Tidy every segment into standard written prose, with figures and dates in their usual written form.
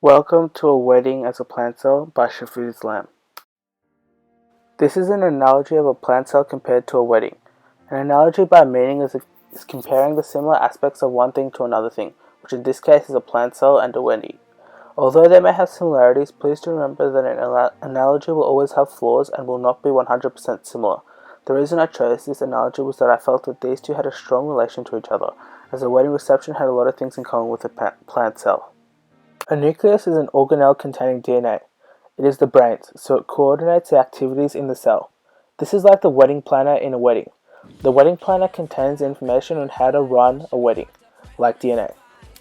Welcome to A Wedding as a Plant Cell by Shafid Lamb. This is an analogy of a plant cell compared to a wedding. An analogy by meaning is comparing the similar aspects of one thing to another thing, which in this case is a plant cell and a wedding. Although they may have similarities, please do remember that an analogy will always have flaws and will not be 100% similar. The reason I chose this analogy was that I felt that these two had a strong relation to each other, as a wedding reception had a lot of things in common with a plant cell. A nucleus is an organelle containing DNA. It is the brains, so it coordinates the activities in the cell. This is like the wedding planner in a wedding. The wedding planner contains information on how to run a wedding, like DNA.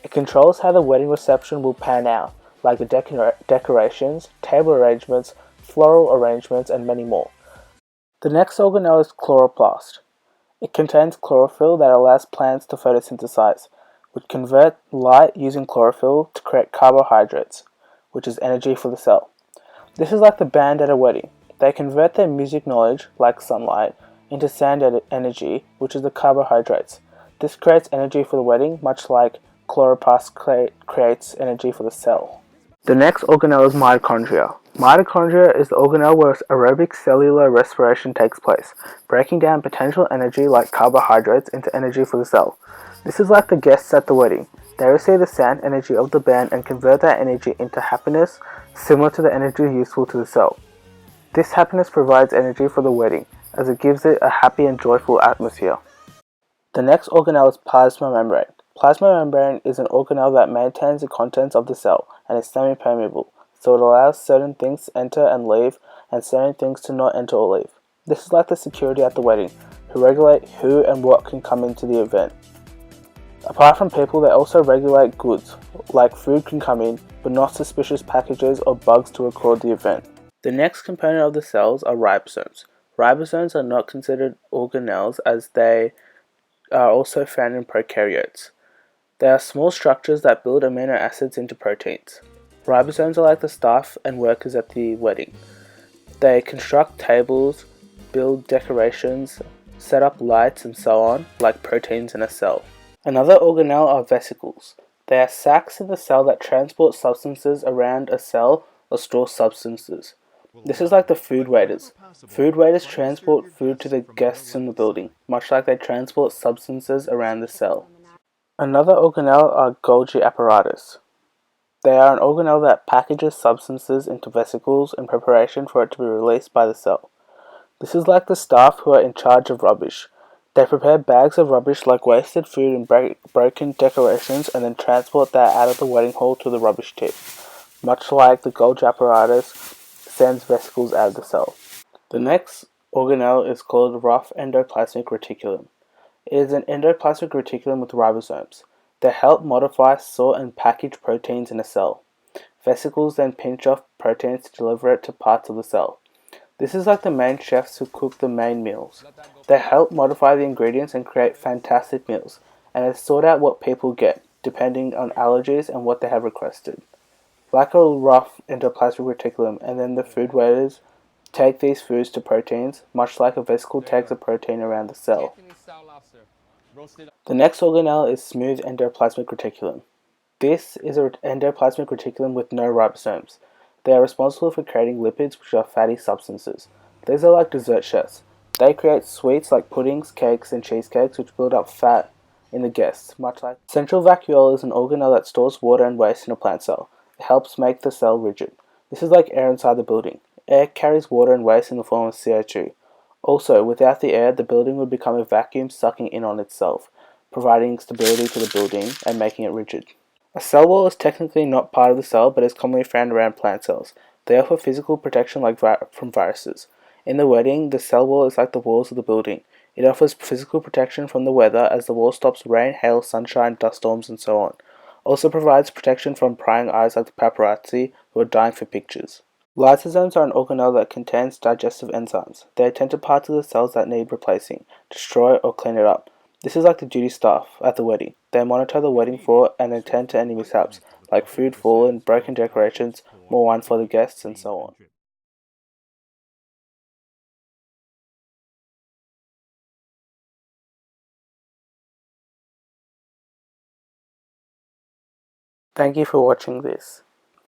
It controls how the wedding reception will pan out, like the decorations, table arrangements, floral arrangements, and many more. The next organelle is chloroplast. It contains chlorophyll that allows plants to photosynthesize, which convert light using chlorophyll to create carbohydrates, which is energy for the cell. This is like the band at a wedding. They convert their music knowledge, like sunlight, into sound energy, which is the carbohydrates. This creates energy for the wedding, much like chloroplast creates energy for the cell. The next organelle is mitochondria. Mitochondria is the organelle where aerobic cellular respiration takes place, breaking down potential energy like carbohydrates into energy for the cell. This is like the guests at the wedding. They receive the sound energy of the band and convert that energy into happiness, similar to the energy useful to the cell. This happiness provides energy for the wedding, as it gives it a happy and joyful atmosphere. The next organelle is plasma membrane. Plasma membrane is an organelle that maintains the contents of the cell and is semi-permeable, so it allows certain things to enter and leave, and certain things to not enter or leave. This is like the security at the wedding, who regulate who and what can come into the event. Apart from people, they also regulate goods, like food can come in, but not suspicious packages or bugs to record the event. The next component of the cells are ribosomes. Ribosomes are not considered organelles as they are also found in prokaryotes. They are small structures that build amino acids into proteins. Ribosomes are like the staff and workers at the wedding. They construct tables, build decorations, set up lights, and so on, like proteins in a cell. Another organelle are vesicles. They are sacs in the cell that transport substances around a cell or store substances. This is like the food waiters. Food waiters transport food to the guests in the building, much like they transport substances around the cell. Another organelle are Golgi apparatus. They are an organelle that packages substances into vesicles in preparation for it to be released by the cell. This is like the staff who are in charge of rubbish. They prepare bags of rubbish like wasted food and broken decorations and then transport that out of the wedding hall to the rubbish tip, much like the Golgi apparatus sends vesicles out of the cell. The next organelle is called rough endoplasmic reticulum. It is an endoplasmic reticulum with ribosomes. They help modify, sort, and package proteins in a cell. Vesicles then pinch off proteins to deliver it to parts of the cell. This is like the main chefs who cook the main meals. They help modify the ingredients and create fantastic meals, and they sort out what people get, depending on allergies and what they have requested. Like a rough endoplasmic reticulum, and then the food waiters take these foods to proteins, much like a vesicle takes a protein around the cell. The next organelle is smooth endoplasmic reticulum. This is an endoplasmic reticulum with no ribosomes. They are responsible for creating lipids, which are fatty substances. These are like dessert chefs. They create sweets like puddings, cakes, and cheesecakes, which build up fat in the guests, much like central vacuole is an organelle that stores water and waste in a plant cell. It helps make the cell rigid. This is like air inside the building. Air carries water and waste in the form of CO2. Also, without the air, the building would become a vacuum sucking in on itself, providing stability to the building and making it rigid. A cell wall is technically not part of the cell, but is commonly found around plant cells. They offer physical protection from viruses. In the wedding, the cell wall is like the walls of the building. It offers physical protection from the weather as the wall stops rain, hail, sunshine, dust storms, and so on. Also provides protection from prying eyes like the paparazzi who are dying for pictures. Lysosomes are an organelle that contains digestive enzymes. They attend to parts of the cells that need replacing, destroy, or clean it up. This is like the duty staff at the wedding. They monitor the wedding floor and attend to any mishaps, like food fallen, broken decorations, more wine for the guests, and so on. Thank you for watching this.